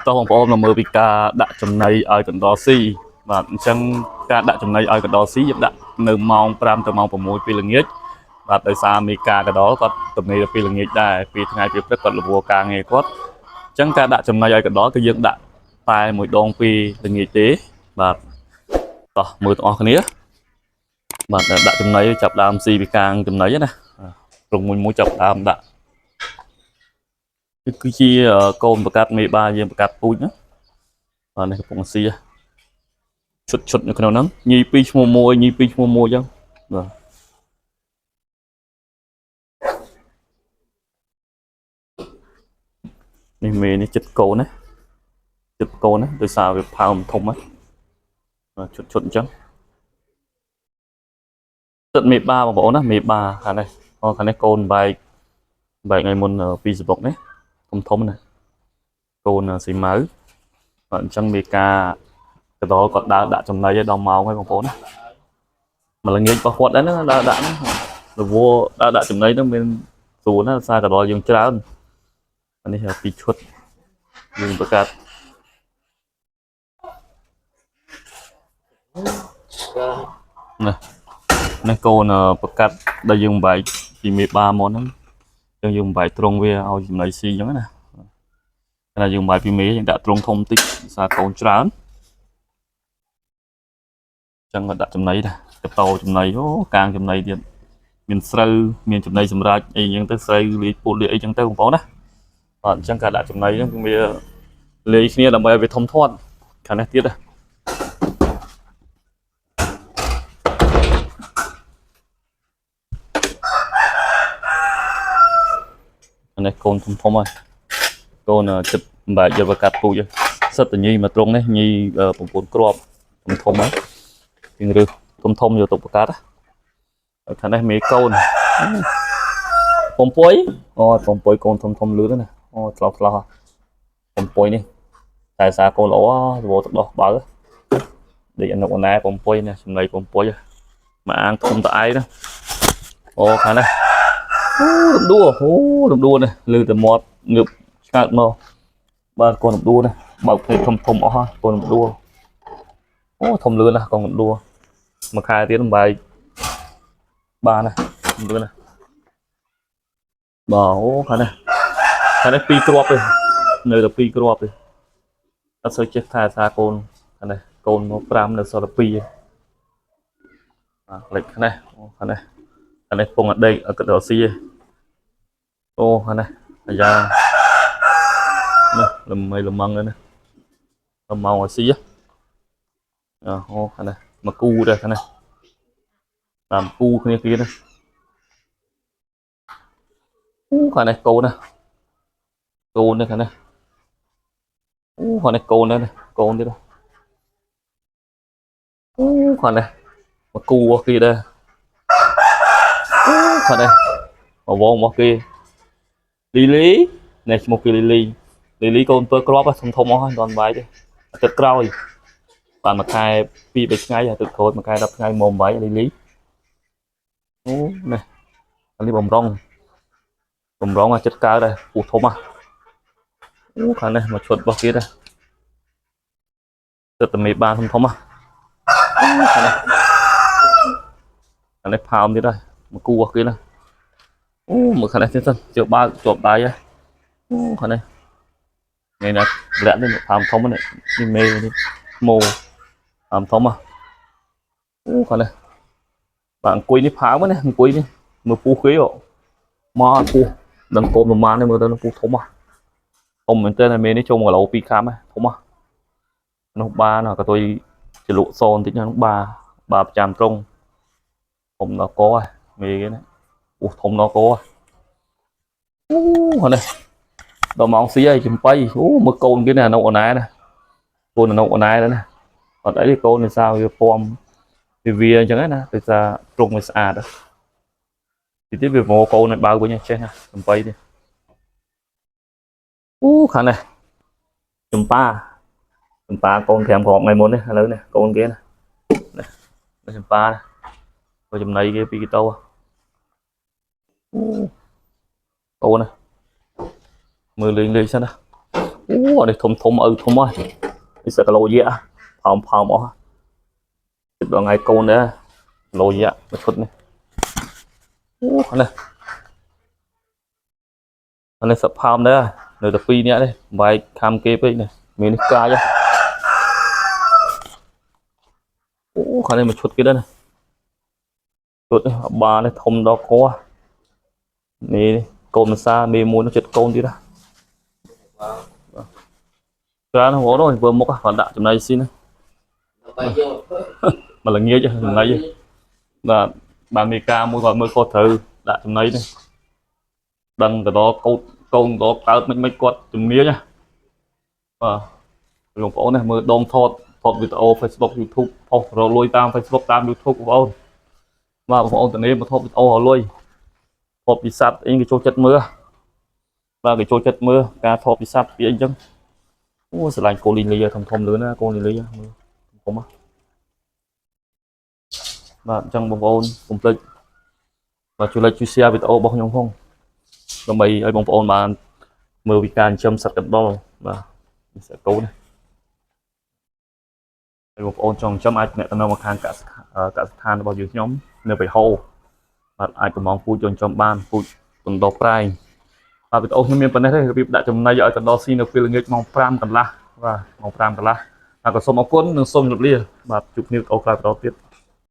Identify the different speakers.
Speaker 1: តោះបងប្អូនមកមើលពីការដាក់ចំណីឲ្យកណ្ដោស៊ីបាទអញ្ចឹងការដាក់ចំណីឲ្យកណ្ដោស៊ីយើងដាក់នៅម៉ោង5ទៅម៉ោង6ពេលល្ងាចបាទដោយសារមេការកណ្ដោគាត់ទំនេរពេលល្ងាចដែរពេលថ្ងៃពេលព្រឹកគាត់រវល់ការងារគាត់អញ្ចឹងការដាក់ចំណីឲ្យកណ្ដោគឺយើងដាក់តែមួយដងពេលល្ងាចទេបាទតោះមើលទាំងអស់គ្នាបាទដាក់ចំណីចាប់ដើមស៊ីពីកាងចំណីណាក្រុមមួយចាប់ដើមដាក់គឺជាកូនប្រកាត់មេបាយើងប្រកាត់ពូជណាបាទនេះកំពុងស៊ីឈុតនៅក្នុងហ្នឹងញី2ឈ្មោះ1ញី2ឈ្មោះ1អញ្ចឹងបាទនេះមេនេះចិត្តកូនណាចិត្តកូនណាដោយសារវាផើមធំណាឈុតអញ្ចឹងទឹកមេបាបងប្អូនណាមេបាខាងនេះខាងនេះកូនបែកថ្ងៃមុនពីសបុកនេះធំណាកូនស៊ីម៉ៅបាទអញ្ចឹងមេការកដោគាត់ដើរដាក់ចំណីឲ្យដល់ម៉ោងហើយបងប្អូនណាមកល្ងាចរបស់គាត់ដែរណាដើរដាក់រវល់ដើរដាក់ចំណីហ្នឹងមានស្រួលណាសារកដោយើងច្រើននេះពីឈុតយើងប្រកាសនេះកូនប្រកាសដែលយើងបែកពីមេបាមកហ្នឹងយើងបែកត្រង់វាឲ្យចំណីស៊ីអញ្ចឹងណាតែយើងបែកពីមេយើងដាក់ត្រង់ធំតិចសារកូនច្រើនចឹងក៏ដាក់ចំណីដែរកតោចំណីអូកាងចំណីទៀតមានស្រូវមានចំណីសម្រាប់អីអញ្ចឹងទៅស្រូវលាយពូតលាយអីអញ្ចឹងទៅបងប្អូនណាបាទអញ្ចឹងការដាក់ចំណីហ្នឹងគឺវាលាយគ្នាដើម្បីឲ្យវាធំធាត់ខាងនេះទៀតនេះកូនធំហើយកូនចិត្តបែកយកប្រកាត់ពូជសិតតញីមកត្រង់នេះញី9គ្រាប់ធំហើយជាងឬធំយកទៅប្រកាត់ខាងនេះមេកូន8អូ8កូនធំលឿនណាអូឆ្លោះ8នេះតែសារកូនល្អរវល់ទឹកដោះបើដូចអនុកណា8នេះចំណី8មកអាងធំតឯណាអូខាងនេះលំដួនេះលឺតែមាត់ងើបឆ្កើតមកបាទកូនលំដួនេះបើកភ្នែកធំអស់កូនលំដួអូធំលឿនណាកូនលំដួមួយខែទៀតបាយបានណាលឿនណាបាទអូខាងនេះ2គ្រាប់ទេនៅតែ2គ្រាប់ទេអត់សូវចេះថាសារកូនខាងនេះកូនមក5នៅសល់2បាទលេចខាងនេះខាងនេះពងអដេកកដោស៊ីអូខាងនេះអាយ៉ានេះលំងនេះមកឲ្យស៊ីអូខាងនេះមកគូដែរខាងនេះតាមគូគ្នាណាអូខាងនេះកូននេះខាងនេះអូខាងនេះកូននេះកូនទៀតអូខាងនេះមកគូរបស់គេដែរអូខាងនេះមកវងរបស់គេលីលីនេះឈ្មោះគេលីលីកូន7គ្រាប់ធំអស់ហើយមិនបាយទេទឹកក្រោយបានមួយខែ2 3ថ្ងៃទឹកក្រូចមួយខែ10ថ្ងៃមកបាយលីលីអូនេះអានេះបំរុងអាចចិត្តកើដែរពូធំអូខាងនេះមកឈុតរបស់គេដែរទឹកតែមេបានធំខាងនេះផោមទៀតហើយមកគូរបស់គេណាអូមើលខាងនេះទៀតសិនជើបើកជាប់ដៃហ៎អូខាងនេះនេះណាលាក់នេះផោមធំនេះមេនេះម៉ូផោមធំអូខាងនេះបាទអង្គុយនេះផោមណាអង្គុយនេះមើលពូគេមកពូដឹងកូនប្រមាណនេះមើលទៅពូធំមែនតើមេនេះចូល1គីឡូ2ខាំធំនោះបាណក៏ទុយចលក់សនតិចហ្នឹងបាប្រចាំត្រង់ធំដល់កហើយមេគេណាអូធំដល់កអូនេះដល់ម៉ោងស៊ីហើយចំបៃអូមើលកូនគេណាអនុអណាណាកូនអនុអណាដែរណាអត់អីទេកូននេះsaoវាពំវាអញ្ចឹងណាដោយសារត្រង់វាស្អាតទីវាមកកូនឲ្យបើវិញចេះណាចំបៃទេអូខាងនេះចំប៉ាកូន5គ្រាប់ថ្ងៃមុននេះឥឡូវនេះកូនគេណាចំប៉ាក៏ចំណីគេ2គីឡូកូនណាមើលលេងសិនណា Ủa đây thôm thôm á đi sợ cái lô gì á phàm ó chụp vào ngày câu nữa lô gì á nó phút này này sập phàm đấy nơi tập phi nhá đây vài cam kê với này mình ca chứ khả này một chút cái đó này chút ba này thông đó có này cồn xa mê muốn nó chết cồn đi đó ra nó có rồi vừa một phản đạn trong này xin mà là nghe chứ trong này chứ là bà mê ca mua gọi mới có thử đạn trong này này đăng cái đó câu đó cao mấy quạt trong mía nhá lồng cổ này mới đong thọt video Facebook YouTube rồi lôi tam Facebook tam YouTube của ông mà của ông tự nhiên mà thọt video họ lôi thọt bị sát anh cái chỗ chất mưa và cái chỗ chất mưa cả thọt bị sát bị anh chăng ủa sẽ lạnh cô linh lý thông lớn á cô linh lý không á và trong bóng ôn cùng lịch và chủ lịch share video bóng nhóm không và mấy ấy bóng ôn mà mưa bị can châm sạch đậm đo và sẽ cố này một ôn trong chấm ai mẹ tao mà khang cả than bao nhiêu nhóm nơi phải hô và ai cũng mong phu chọn trong ban phu tuần đọc rai và việc ôn miền bên đây thì đã trong này giờ tuần đó xin được phiên nghịch mong pram cần la và mong pram cần la và có số mong cuốn xôm một lia và chụp nick câu đó tiếp